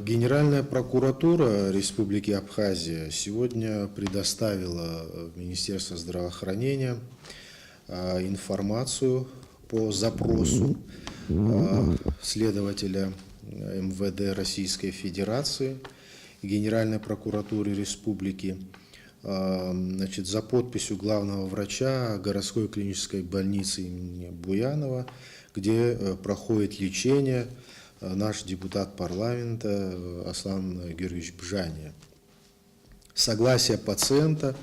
Генеральная прокуратура Республики Абхазия сегодня предоставила в Министерство здравоохранения информацию по запросу следователя МВД Российской Федерации и Генеральной прокуратуры Республики, за подписью главного врача городской клинической больницы имени Буянова, где проходит лечение наш депутат парламента Аслан Георгиевич Бжания. Согласие пациента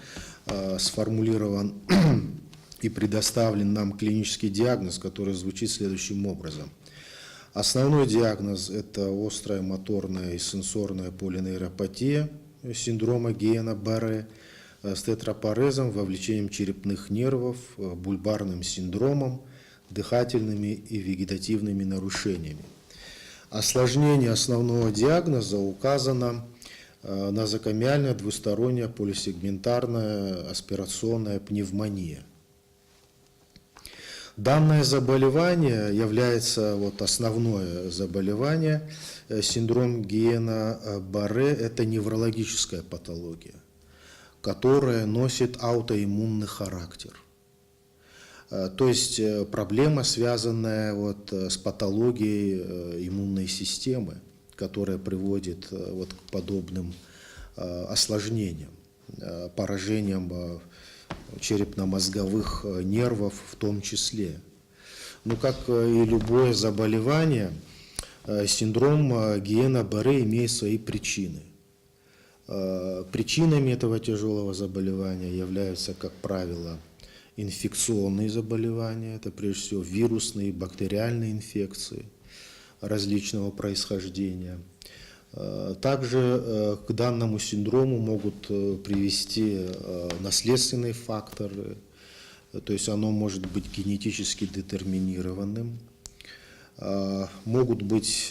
сформулирован и предоставлен нам клинический диагноз, который звучит следующим образом. Основной диагноз – это острая моторная и сенсорная полинейропатия синдрома Гиена-Барре с тетрапорезом, вовлечением черепных нервов, бульбарным синдромом, дыхательными и вегетативными нарушениями. Осложнение основного диагноза указано нозокомиальная двусторонняя полисегментарная аспирационная пневмония. Данное заболевание является основное заболевание. Синдром Гиена-Барре – это неврологическая патология, которая носит аутоиммунный характер. То есть проблема, связанная с патологией иммунной системы, которая приводит к подобным осложнениям, поражениям черепно-мозговых нервов в том числе. Но как и любое заболевание, синдром Гиена-Барре имеет свои причины. Причинами этого тяжелого заболевания являются, как правило, инфекционные заболевания, это прежде всего вирусные и бактериальные инфекции различного происхождения. Также к данному синдрому могут привести наследственные факторы, то есть оно может быть генетически детерминированным. Могут быть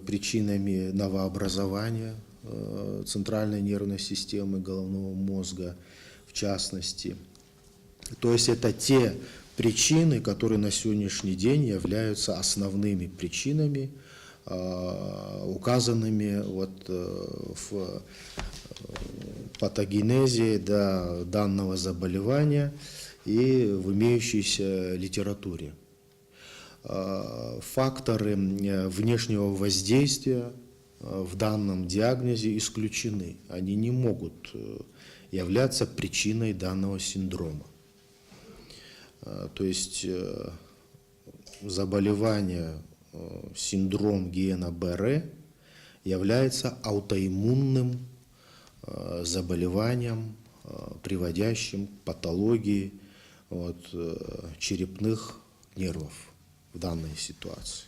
причинами новообразования центральной нервной системы, головного мозга в частности. То есть это те причины, которые на сегодняшний день являются основными причинами, указанными в патогенезе данного заболевания и в имеющейся литературе. Факторы внешнего воздействия в данном диагнозе исключены. Они не могут являться причиной данного синдрома. То есть заболевание, синдром Гиена-Барре является аутоиммунным заболеванием, приводящим к патологии черепных нервов в данной ситуации.